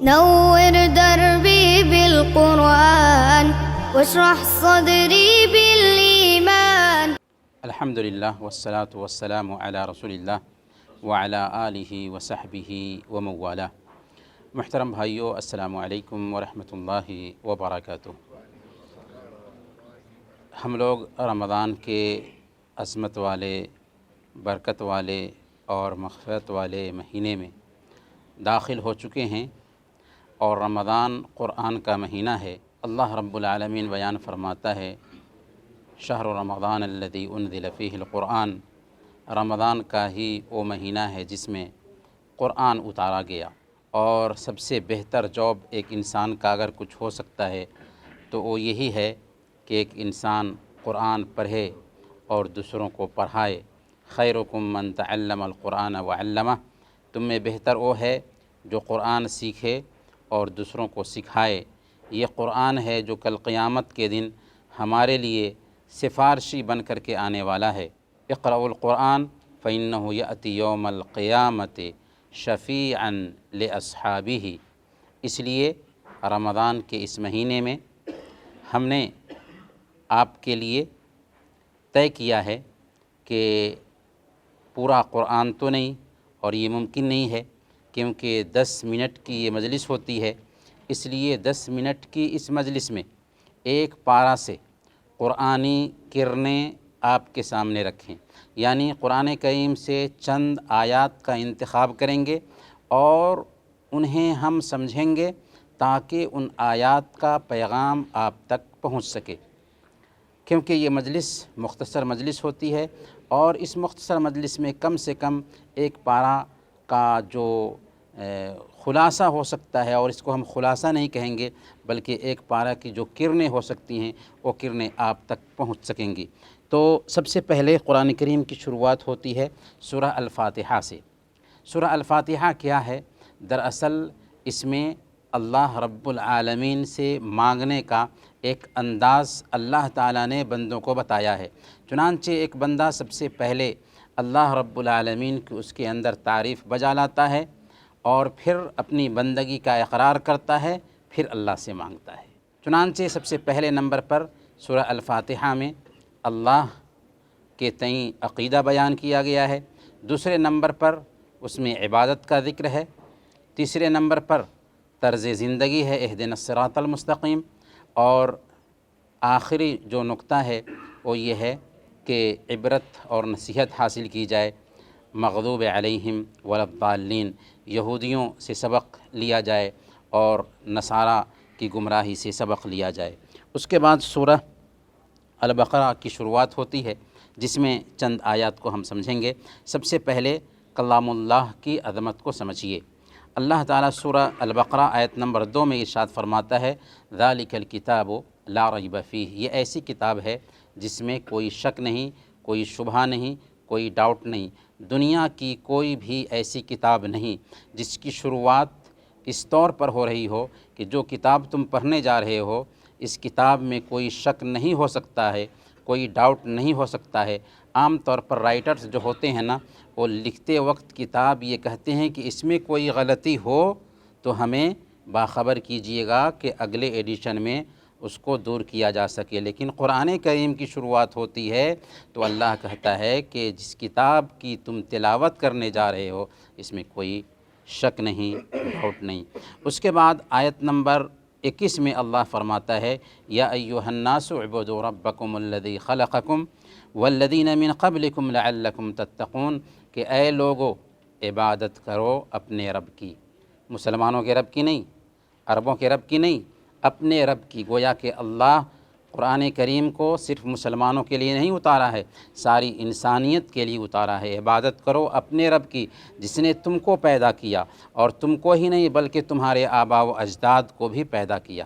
نور دربي بالقرآن واشرح صدري بالإيمان. الحمد للہ والصلاة والسلام علی رسول اللہ وعلی آلہ وصحبہ ومن والہ۔ محترم بھائیو، السلام علیکم ورحمۃ اللہ وبرکاتہ۔ ہم لوگ رمضان کے عظمت والے، برکت والے اور مغفرت والے مہینے میں داخل ہو چکے ہیں، اور رمضان قرآن کا مہینہ ہے۔ اللہ رب العالمین بیان فرماتا ہے، شہر رمضان الذی انزل فیہ القرآن، رمضان کا ہی وہ مہینہ ہے جس میں قرآن اتارا گیا، اور سب سے بہتر جاب ایک انسان کا اگر کچھ ہو سکتا ہے تو وہ یہی ہے کہ ایک انسان قرآن پڑھے اور دوسروں کو پڑھائے۔ خیرکم من تعلم القرآن وعلمہ، تم میں بہتر وہ ہے جو قرآن سیکھے اور دوسروں کو سکھائے۔ یہ قرآن ہے جو کل قیامت کے دن ہمارے لیے سفارشی بن کر کے آنے والا ہے۔ اقرأوا القرآن فإنہ یأتی یوم القیامت شفیعا لأصحابہ۔ اس لیے رمضان کے اس مہینے میں ہم نے آپ کے لیے طے کیا ہے کہ پورا قرآن تو نہیں، اور یہ ممکن نہیں ہے کیونکہ 10 منٹ کی یہ مجلس ہوتی ہے، اس لیے 10 منٹ کی اس مجلس میں ایک پارہ سے قرآنی کرنیں آپ کے سامنے رکھیں، یعنی قرآن کریم سے چند آیات کا انتخاب کریں گے اور انہیں ہم سمجھیں گے تاکہ ان آیات کا پیغام آپ تک پہنچ سکے۔ کیونکہ یہ مجلس مختصر مجلس ہوتی ہے، اور اس مختصر مجلس میں کم سے کم ایک پارہ کا جو خلاصہ ہو سکتا ہے، اور اس کو ہم خلاصہ نہیں کہیں گے بلکہ ایک پارہ کی جو کرنیں ہو سکتی ہیں وہ کرنیں آپ تک پہنچ سکیں گی۔ تو سب سے پہلے قرآن کریم کی شروعات ہوتی ہے سورہ الفاتحہ سے۔ سورہ الفاتحہ کیا ہے؟ دراصل اس میں اللہ رب العالمین سے مانگنے کا ایک انداز اللہ تعالیٰ نے بندوں کو بتایا ہے۔ چنانچہ ایک بندہ سب سے پہلے اللہ رب العالمین کی اس کے اندر تعریف بجا لاتا ہے، اور پھر اپنی بندگی کا اقرار کرتا ہے، پھر اللہ سے مانگتا ہے۔ چنانچہ سب سے پہلے نمبر پر سورہ الفاتحہ میں اللہ کے تئیں عقیدہ بیان کیا گیا ہے، دوسرے نمبر پر اس میں عبادت کا ذکر ہے، تیسرے نمبر پر طرز زندگی ہے اہدنا الصراط المستقیم، اور آخری جو نقطہ ہے وہ یہ ہے کہ عبرت اور نصیحت حاصل کی جائے، مغضوب علیہم ولا الضالین، یہودیوں سے سبق لیا جائے اور نصارہ کی گمراہی سے سبق لیا جائے۔ اس کے بعد سورہ البقرہ کی شروعات ہوتی ہے، جس میں چند آیات کو ہم سمجھیں گے۔ سب سے پہلے کلام اللہ کی عظمت کو سمجھیے۔ اللہ تعالیٰ سورہ البقرہ آیت نمبر 2 میں ارشاد فرماتا ہے، ذالک الکتاب لا ریب فیہ، یہ ایسی کتاب ہے جس میں کوئی شک نہیں، کوئی شبہ نہیں، کوئی ڈاؤٹ نہیں۔ دنیا کی کوئی بھی ایسی کتاب نہیں جس کی شروعات اس طور پر ہو رہی ہو کہ جو کتاب تم پڑھنے جا رہے ہو اس کتاب میں کوئی شک نہیں ہو سکتا ہے، کوئی ڈاؤٹ نہیں ہو سکتا ہے۔ عام طور پر رائٹرز جو ہوتے ہیں نا، وہ لکھتے وقت کتاب یہ کہتے ہیں کہ اس میں کوئی غلطی ہو تو ہمیں باخبر کیجئے گا کہ اگلے ایڈیشن میں اس کو دور کیا جا سکے۔ لیکن قرآن کریم کی شروعات ہوتی ہے تو اللہ کہتا ہے کہ جس کتاب کی تم تلاوت کرنے جا رہے ہو اس میں کوئی شک نہیں، ڈاؤٹ نہیں۔ اس کے بعد آیت نمبر 21 میں اللہ فرماتا ہے، یا ایھا الناس اعبدوا ربکم الذی خلقکم والذین من قبلکم لعلکم تتقون، کہ اے لوگو عبادت کرو اپنے رب کی، مسلمانوں کے رب کی نہیں، عربوں کے رب کی نہیں، اپنے رب کی۔ گویا کہ اللہ قرآن کریم کو صرف مسلمانوں کے لیے نہیں اتارا ہے، ساری انسانیت کے لیے اتارا ہے۔ عبادت کرو اپنے رب کی جس نے تم کو پیدا کیا، اور تم کو ہی نہیں بلکہ تمہارے آباء و اجداد کو بھی پیدا کیا،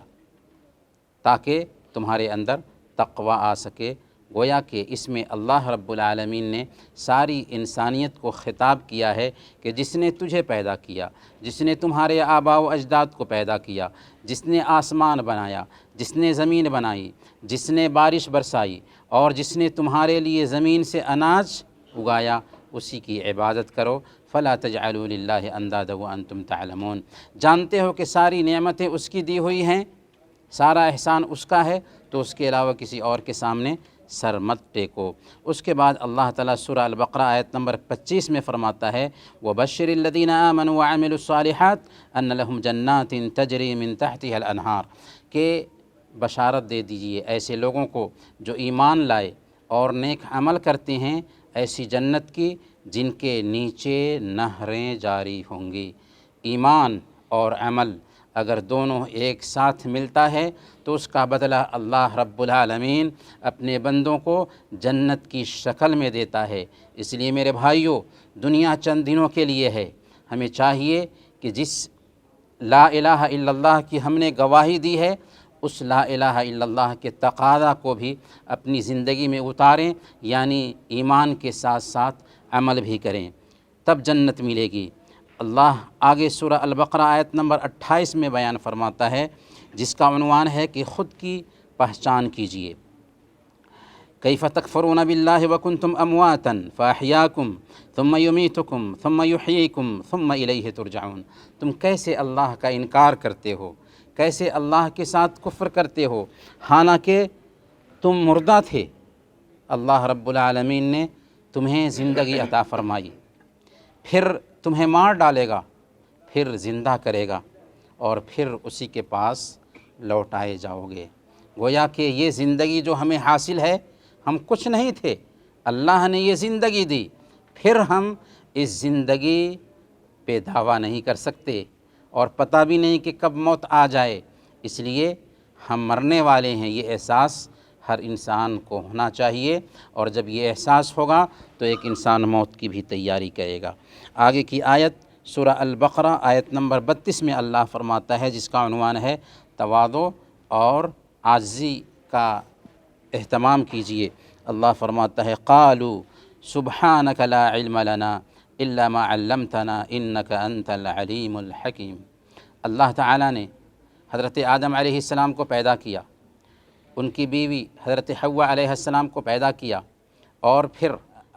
تاکہ تمہارے اندر تقوی آ سکے۔ گویا کہ اس میں اللہ رب العالمین نے ساری انسانیت کو خطاب کیا ہے کہ جس نے تجھے پیدا کیا، جس نے تمہارے آباء و اجداد کو پیدا کیا، جس نے آسمان بنایا، جس نے زمین بنائی، جس نے بارش برسائی، اور جس نے تمہارے لیے زمین سے اناج اگایا، اسی کی عبادت کرو۔ فلا تجعلوا للہ اندادا وانتم تعلمون، جانتے ہو کہ ساری نعمتیں اس کی دی ہوئی ہیں، سارا احسان اس کا ہے، تو اس کے علاوہ کسی اور کے سامنے سر مت ٹیکو۔ اس کے بعد اللہ تعالیٰ سورہ البقرہ آیت نمبر 25 میں فرماتا ہے وَبَشِّرِ الَّذِينَ آمَنُوا وَعَمِلُوا الصَّالِحَاتِ أَنَّ لَهُمْ جَنَّاتٍ تَجْرِي مِن تَحْتِهَا الْأَنْهَارُ، کہ بشارت دے دیجئے ایسے لوگوں کو جو ایمان لائے اور نیک عمل کرتے ہیں، ایسی جنت کی جن کے نیچے نہریں جاری ہوں گی۔ ایمان اور عمل اگر دونوں ایک ساتھ ملتا ہے تو اس کا بدلہ اللہ رب العالمین اپنے بندوں کو جنت کی شکل میں دیتا ہے۔ اس لیے میرے بھائیوں، دنیا چند دنوں کے لیے ہے، ہمیں چاہیے کہ جس لا الہ الا اللہ کی ہم نے گواہی دی ہے، اس لا الہ الا اللہ کے تقاضا کو بھی اپنی زندگی میں اتاریں، یعنی ایمان کے ساتھ ساتھ عمل بھی کریں، تب جنت ملے گی۔ اللہ آگے سورہ البقرہ آیت نمبر 28 میں بیان فرماتا ہے، جس کا عنوان ہے کہ خود کی پہچان کیجئے۔ کیف تکفرون باللہ وکنتم امواتا فاحیاکم ثم یمیتکم ثم یحییکم ثم الیہ ترجعون، تم کیسے اللہ کا انکار کرتے ہو، کیسے اللہ کے ساتھ کفر کرتے ہو، حالانکہ تم مردہ تھے، اللہ رب العالمین نے تمہیں زندگی عطا فرمائی، پھر تمہیں مار ڈالے گا، پھر زندہ کرے گا، اور پھر اسی کے پاس لوٹائے جاؤ گے۔ گویا کہ یہ زندگی جو ہمیں حاصل ہے، ہم کچھ نہیں تھے، اللہ نے یہ زندگی دی، پھر ہم اس زندگی پہ دعویٰ نہیں کر سکتے، اور پتہ بھی نہیں کہ کب موت آ جائے، اس لیے ہم مرنے والے ہیں، یہ احساس ہر انسان کو ہونا چاہیے، اور جب یہ احساس ہوگا تو ایک انسان موت کی بھی تیاری کرے گا۔ آگے کی آیت سورہ البقرہ آیت نمبر 32 میں اللہ فرماتا ہے، جس کا عنوان ہے تواضع اور عاجزی کا اہتمام کیجئے۔ اللہ فرماتا ہے قالوا سبحانک لا علم لنا الا ما علمتنا انک انت العلیم الحکیم۔ اللہ تعالیٰ نے حضرت آدم علیہ السلام کو پیدا کیا، ان کی بیوی حضرت حوا علیہ السلام کو پیدا کیا، اور پھر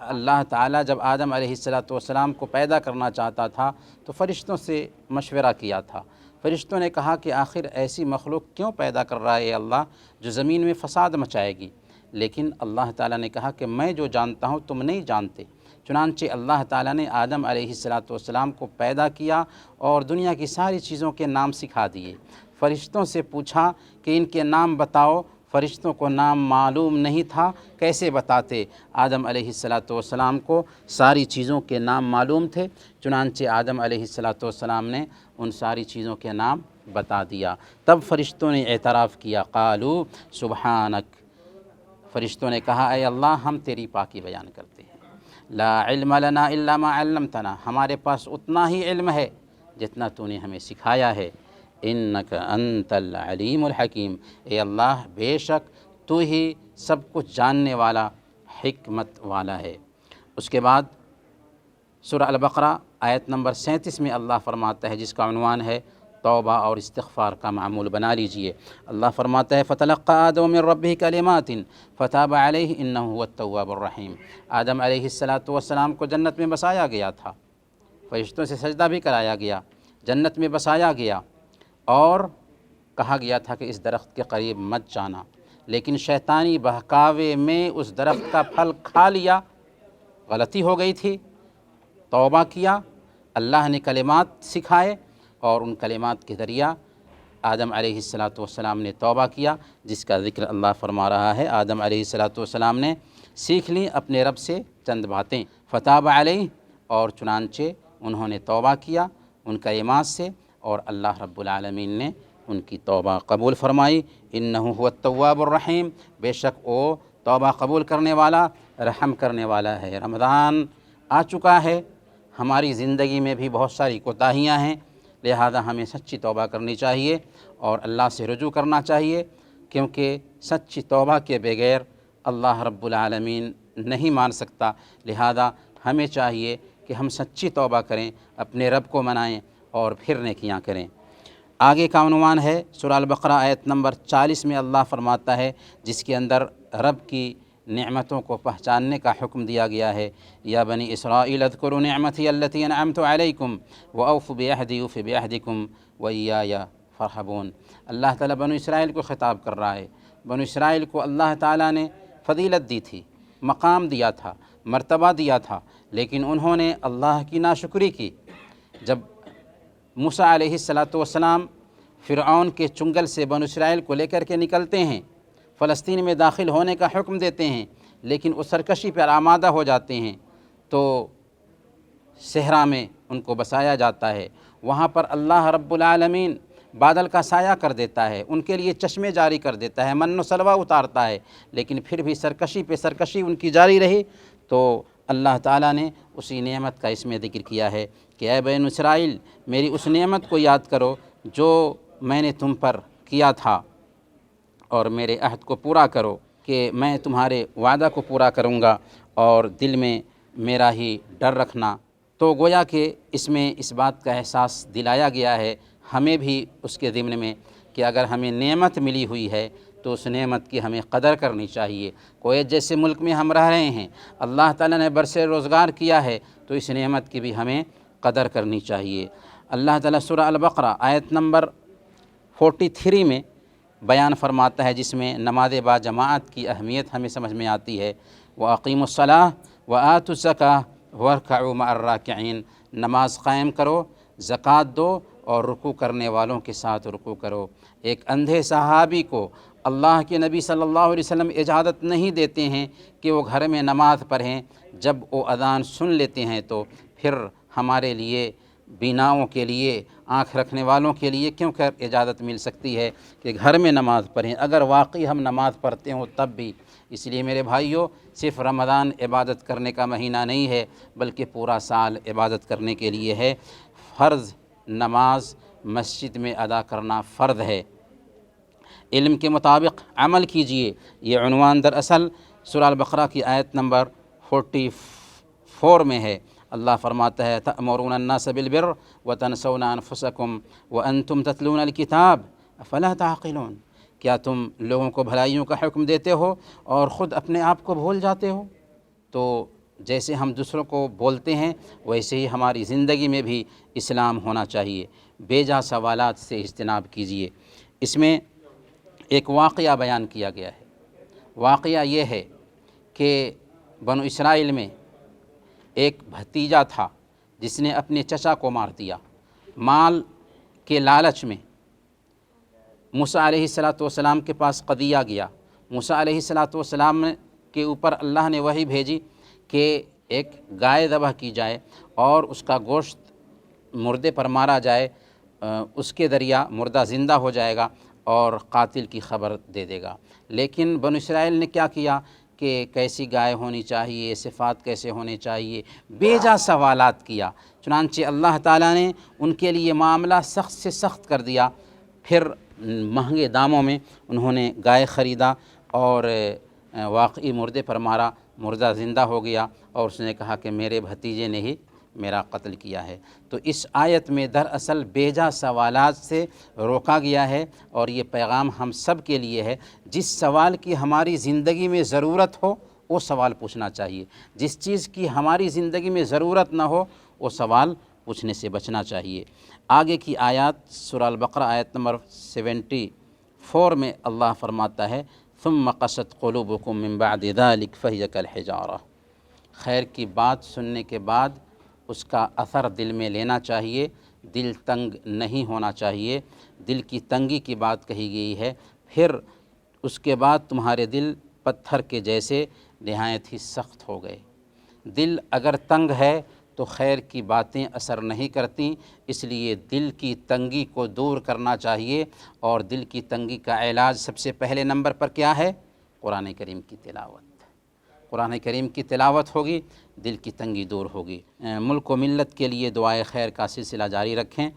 اللہ تعالیٰ جب آدم علیہ السلام کو پیدا کرنا چاہتا تھا تو فرشتوں سے مشورہ کیا تھا۔ فرشتوں نے کہا کہ آخر ایسی مخلوق کیوں پیدا کر رہا ہے اللہ جو زمین میں فساد مچائے گی، لیکن اللہ تعالیٰ نے کہا کہ میں جو جانتا ہوں تم نہیں جانتے۔ چنانچہ اللہ تعالیٰ نے آدم علیہ السلام کو پیدا کیا اور دنیا کی ساری چیزوں کے نام سکھا دیے۔ فرشتوں سے پوچھا کہ ان کے نام بتاؤ، فرشتوں کو نام معلوم نہیں تھا، کیسے بتاتے؟ آدم علیہ السلام کو ساری چیزوں کے نام معلوم تھے، چنانچہ آدم علیہ السلام نے ان ساری چیزوں کے نام بتا دیا۔ تب فرشتوں نے اعتراف کیا، قالوا سبحانک، فرشتوں نے کہا اے اللہ ہم تیری پاکی بیان کرتے ہیں، لا علم لنا الا ما علمتنا، ہمارے پاس اتنا ہی علم ہے جتنا تو نے ہمیں سکھایا ہے، انک انت العلیم الحکیم، اے اللہ بے شک تو ہی سب کچھ جاننے والا، حکمت والا ہے۔ اس کے بعد سورہ البقرہ آیت نمبر 37 میں اللہ فرماتا ہے، جس کا عنوان ہے توبہ اور استغفار کا معمول بنا لیجئے۔ اللہ فرماتا ہے فَتَلَقَّى آدَمُ مِن رَّبِّهِ كَلِمَاتٍ فَتَابَ عَلَيْهِ إِنَّهُ هُوَ التَّوَّابُ الرَّحِيمُ۔ آدم علیہ السلام کو جنت میں بسایا گیا تھا، فرشتوں سے سجدہ بھی کرایا گیا، جنت میں بسایا گیا، اور کہا گیا تھا کہ اس درخت کے قریب مت جانا، لیکن شیطانی بہکاوے میں اس درخت کا پھل کھا لیا، غلطی ہو گئی تھی، توبہ کیا، اللہ نے کلمات سکھائے، اور ان کلمات کے ذریعہ آدم علیہ السلام نے توبہ کیا، جس کا ذکر اللہ فرما رہا ہے۔ آدم علیہ السلام نے سیکھ لی اپنے رب سے چند باتیں، فتاب علیہ، اور چنانچہ انہوں نے توبہ کیا ان کلمات سے، اور اللہ رب العالمین نے ان کی توبہ قبول فرمائی۔ انہ هو التواب الرحیم، بے شک وہ توبہ قبول کرنے والا، رحم کرنے والا ہے۔ رمضان آ چکا ہے، ہماری زندگی میں بھی بہت ساری کوتاہیاں ہیں، لہذا ہمیں سچی توبہ کرنی چاہیے اور اللہ سے رجوع کرنا چاہیے، کیونکہ سچی توبہ کے بغیر اللہ رب العالمین نہیں مان سکتا۔ لہذا ہمیں چاہیے کہ ہم سچی توبہ کریں، اپنے رب کو منائیں اور پھر نیکیاں کریں۔ آگے کا عنوان ہے سورہ البقرہ آیت نمبر 40 میں اللہ فرماتا ہے، جس کے اندر رب کی نعمتوں کو پہچاننے کا حکم دیا گیا ہے۔ یا بنی اسرائیل اذکروا نعمتی التی انعمت علیکم واوفوا بعہدی اوف بعہدکم وایای فارہبون۔ اللہ تعالیٰ بنو اسرائیل کو خطاب کر رہا ہے۔ بنو اسرائیل کو اللہ تعالیٰ نے فضیلت دی تھی، مقام دیا تھا، مرتبہ دیا تھا، لیکن انہوں نے اللہ کی ناشکری کی۔ جب موسیٰ علیہ السلام فرعون کے چنگل سے بنو اسرائیل کو لے کر کے نکلتے ہیں، فلسطین میں داخل ہونے کا حکم دیتے ہیں، لیکن اس سرکشی پر آمادہ ہو جاتے ہیں تو صحرا میں ان کو بسایا جاتا ہے۔ وہاں پر اللہ رب العالمین بادل کا سایہ کر دیتا ہے، ان کے لیے چشمے جاری کر دیتا ہے، من و سلوہ اتارتا ہے، لیکن پھر بھی سرکشی پہ سرکشی ان کی جاری رہی۔ تو اللہ تعالیٰ نے اسی نعمت کا اس میں ذکر کیا ہے کہ اے بنو اسرائیل، میری اس نعمت کو یاد کرو جو میں نے تم پر کیا تھا، اور میرے عہد کو پورا کرو کہ میں تمہارے وعدہ کو پورا کروں گا، اور دل میں میرا ہی ڈر رکھنا۔ تو گویا کہ اس میں اس بات کا احساس دلایا گیا ہے ہمیں بھی اس کے ضمن میں کہ اگر ہمیں نعمت ملی ہوئی ہے تو اس نعمت کی ہمیں قدر کرنی چاہیے۔ کویت جیسے ملک میں ہم رہ رہے ہیں، اللہ تعالیٰ نے برسر روزگار کیا ہے، تو اس نعمت کی بھی ہمیں قدر کرنی چاہیے۔ اللہ تعالیٰ سورہ البقرہ آیت نمبر 43 میں بیان فرماتا ہے، جس میں نماز با جماعت کی اہمیت ہمیں سمجھ میں آتی ہے۔ وَأَقِيمُوا الصَّلَاةَ وَآتُوا الزَّكَاةَ وَارْكَعُوا مَعَ الرَّاكِعِينَ۔ نماز قائم کرو، زکوٰۃ دو، اور رکوع کرنے والوں کے ساتھ رکوع کرو۔ ایک اندھے صحابی کو اللہ کے نبی صلی اللہ علیہ وسلم اجازت نہیں دیتے ہیں کہ وہ گھر میں نماز پڑھیں، جب وہ اذان سن لیتے ہیں تو پھر ہمارے لیے، بیناؤں کے لیے، آنکھ رکھنے والوں کے لیے کیوں کر اجازت مل سکتی ہے کہ گھر میں نماز پڑھیں، اگر واقعی ہم نماز پڑھتے ہوں تب بھی۔ اس لیے میرے بھائیوں، صرف رمضان عبادت کرنے کا مہینہ نہیں ہے، بلکہ پورا سال عبادت کرنے کے لیے ہے۔ فرض نماز مسجد میں ادا کرنا فرض ہے۔ علم کے مطابق عمل کیجئے، یہ عنوان دراصل سورہ البقرہ کی آیت نمبر 44 میں ہے۔ اللہ فرماتا ہے تأمرون الناس بالبر وتنسون انفسکم وانتم تتلون الکتاب افلا تعقلون۔ کیا تم لوگوں کو بھلائیوں کا حکم دیتے ہو اور خود اپنے آپ کو بھول جاتے ہو؟ تو جیسے ہم دوسروں کو بولتے ہیں ویسے ہی ہماری زندگی میں بھی اسلام ہونا چاہیے۔ بے جا سوالات سے اجتناب کیجئے۔ اس میں ایک واقعہ بیان کیا گیا ہے۔ واقعہ یہ ہے کہ بنو اسرائیل میں ایک بھتیجا تھا جس نے اپنے چچا کو مار دیا، مال کے لالچ میں۔ موسیٰ علیہ السلام کے پاس قضیہ گیا۔ موسیٰ علیہ السلام کے اوپر اللہ نے وحی بھیجی کہ ایک گائے ذبح کی جائے اور اس کا گوشت مردے پر مارا جائے، اس کے ذریعہ مردہ زندہ ہو جائے گا اور قاتل کی خبر دے دے گا۔ لیکن بنو اسرائیل نے کیا کیا کہ کیسی گائے ہونی چاہیے، صفات کیسے ہونے چاہیے، بے جا سوالات کیا۔ چنانچہ اللہ تعالیٰ نے ان کے لیے معاملہ سخت سے سخت کر دیا۔ پھر مہنگے داموں میں انہوں نے گائے خریدا اور واقعی مردے پر مارا، مردہ زندہ ہو گیا، اور اس نے کہا کہ میرے بھتیجے نے ہی میرا قتل کیا ہے۔ تو اس آیت میں دراصل بے جا سوالات سے روکا گیا ہے، اور یہ پیغام ہم سب کے لیے ہے۔ جس سوال کی ہماری زندگی میں ضرورت ہو وہ سوال پوچھنا چاہیے، جس چیز کی ہماری زندگی میں ضرورت نہ ہو وہ سوال پوچھنے سے بچنا چاہیے۔ آگے کی آیات سورہ البقرہ آیت نمبر 74 میں اللہ فرماتا ہے ثم قست قلوبکم من بعد ذلک فہی کالحجارہ۔ خیر کی بات سننے کے بعد اس کا اثر دل میں لینا چاہیے، دل تنگ نہیں ہونا چاہیے۔ دل کی تنگی کی بات کہی گئی ہے۔ پھر اس کے بعد تمہارے دل پتھر کے جیسے نہایت ہی سخت ہو گئے۔ دل اگر تنگ ہے تو خیر کی باتیں اثر نہیں کرتیں، اس لیے دل کی تنگی کو دور کرنا چاہیے، اور دل کی تنگی کا علاج سب سے پہلے نمبر پر کیا ہے؟ قرآن کریم کی تلاوت۔ قرآن کریم کی تلاوت ہوگی، دل کی تنگی دور ہوگی۔ ملک و ملت کے لیے دعائے خیر کا سلسلہ جاری رکھیں۔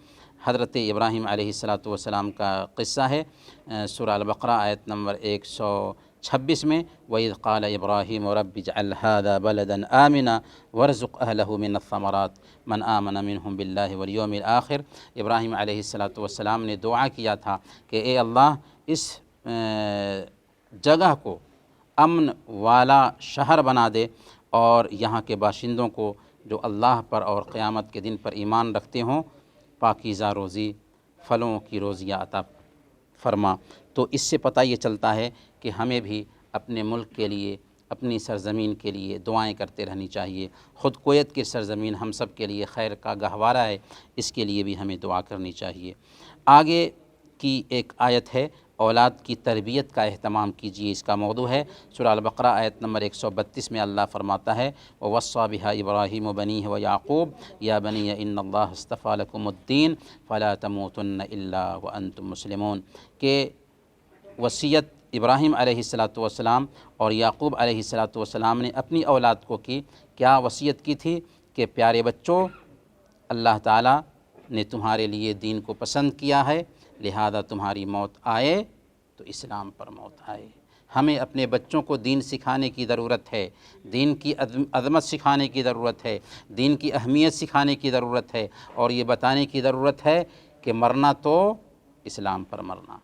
حضرت ابراہیم علیہ السلام کا قصہ ہے، سورہ البقرہ آیت نمبر 126 میں وَإِذْ قَالَ إِبْرَاهِيمُ رَبِّ اجْعَلْ هَذَا بَلَدًا آمِنًا وَارْزُقْ أَهْلَهُ مِنَ الثَّمَرَاتِ مَنْ آمَنَ مِنْهُمْ بِاللَّهِ وَالْيَوْمِ الْآخِرِ۔ ابراہیم علیہ السلام نے دعا کیا تھا کہ اے اللہ، اس جگہ کو امن والا شہر بنا دے، اور یہاں کے باشندوں کو جو اللہ پر اور قیامت کے دن پر ایمان رکھتے ہوں پاکیزہ روزی، پھلوں کی روزیاں عطا فرما۔ تو اس سے پتہ یہ چلتا ہے کہ ہمیں بھی اپنے ملک کے لیے، اپنی سرزمین کے لیے دعائیں کرتے رہنی چاہیے۔ خود کویت کی سرزمین ہم سب کے لیے خیر کا گہوارہ ہے، اس کے لیے بھی ہمیں دعا کرنی چاہیے۔ آگے کی ایک آیت ہے، اولاد کی تربیت کا اہتمام کیجیے، اس کا موضوع ہے سورہ البقرہ آیت نمبر 132 میں اللہ فرماتا ہے وَوَصَّىٰ بِهَا إِبْرَاهِيمُ بَنِيهِ وَيَعْقُوبُ يَا بَنِيَّ إِنَّ اللَّهَ اصْطَفَىٰ لَكُمُ الدِّينَ فَلَا تَمُوتُنَّ إِلَّا وَأَنتُم مُّسْلِمُونَ، کہ وصیت ابراہیم علیہ السلام اور یعقوب علیہ السلام نے اپنی اولاد کو کی، کیا وصیت کی تھی کہ پیارے بچوں، اللہ تعالیٰ نے تمہارے لیے دین کو پسند کیا ہے، لہذا تمہاری موت آئے تو اسلام پر موت آئے۔ ہمیں اپنے بچوں کو دین سکھانے کی ضرورت ہے، دین کی عظمت سکھانے کی ضرورت ہے، دین کی اہمیت سکھانے کی ضرورت ہے، اور یہ بتانے کی ضرورت ہے کہ مرنا تو اسلام پر مرنا۔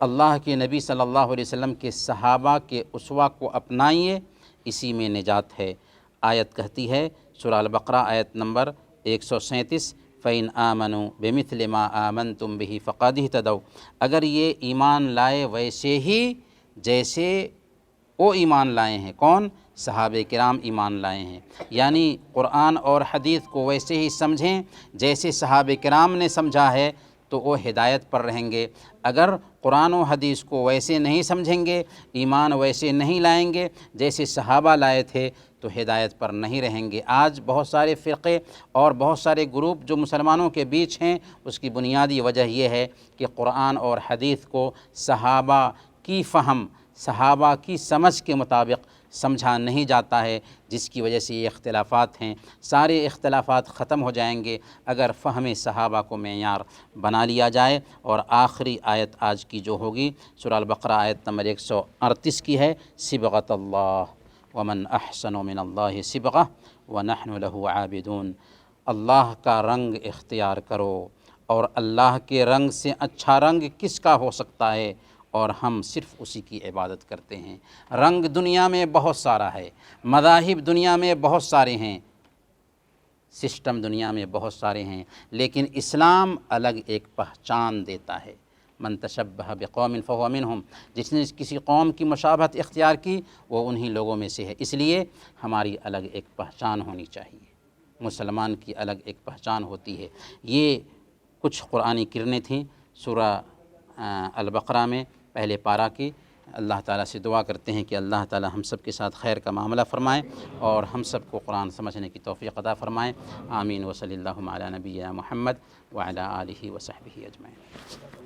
اللہ کے نبی صلی اللہ علیہ وسلم کے صحابہ کے اسوہ کو اپنائیے، اسی میں نجات ہے۔ آیت کہتی ہے سورہ البقرہ آیت نمبر 137 فَإِنْ آمَنُوا بِمِثْلِ مَا آمَنْتُمْ بِهِ فَقَدِ اهْتَدَوْا، اگر یہ ایمان لائے ویسے ہی جیسے وہ ایمان لائے ہیں۔ کون؟ صحابہ کرام ایمان لائے ہیں، یعنی قرآن اور حدیث کو ویسے ہی سمجھیں جیسے صحابہ کرام نے سمجھا ہے تو وہ ہدایت پر رہیں گے۔ اگر قرآن و حدیث کو ویسے نہیں سمجھیں گے، ایمان ویسے نہیں لائیں گے جیسے صحابہ لائے تھے، تو ہدایت پر نہیں رہیں گے۔ آج بہت سارے فرقے اور بہت سارے گروپ جو مسلمانوں کے بیچ ہیں، اس کی بنیادی وجہ یہ ہے کہ قرآن اور حدیث کو صحابہ کی فہم، صحابہ کی سمجھ کے مطابق سمجھا نہیں جاتا ہے، جس کی وجہ سے یہ اختلافات ہیں۔ سارے اختلافات ختم ہو جائیں گے اگر فہم صحابہ کو معیار بنا لیا جائے۔ اور آخری آیت آج کی جو ہوگی سورہ البقرہ آیت نمبر 138 کی ہے صبغۃ اللہ ومن احسن من اللہ صبغۃ ونحن له عابدون، اللہ کا رنگ اختیار کرو، اور اللہ کے رنگ سے اچھا رنگ کس کا ہو سکتا ہے، اور ہم صرف اسی کی عبادت کرتے ہیں۔ رنگ دنیا میں بہت سارا ہے، مذاہب دنیا میں بہت سارے ہیں، سسٹم دنیا میں بہت سارے ہیں، لیکن اسلام الگ ایک پہچان دیتا ہے۔ من تشبہ بقوم فہو منہم، جس نے کسی قوم کی مشابہت اختیار کی وہ انہی لوگوں میں سے ہے۔ اس لیے ہماری الگ ایک پہچان ہونی چاہیے، مسلمان کی الگ ایک پہچان ہوتی ہے۔ یہ کچھ قرآنی کرنیں تھیں سورہ البقرہ میں پہلے پارہ کی۔ اللہ تعالیٰ سے دعا کرتے ہیں کہ اللہ تعالیٰ ہم سب کے ساتھ خیر کا معاملہ فرمائیں اور ہم سب کو قرآن سمجھنے کی توفیق عطا فرمائیں۔ آمین وصلی اللہ علی نبینا محمد وعلی آلہ وصحبہ اجمعین۔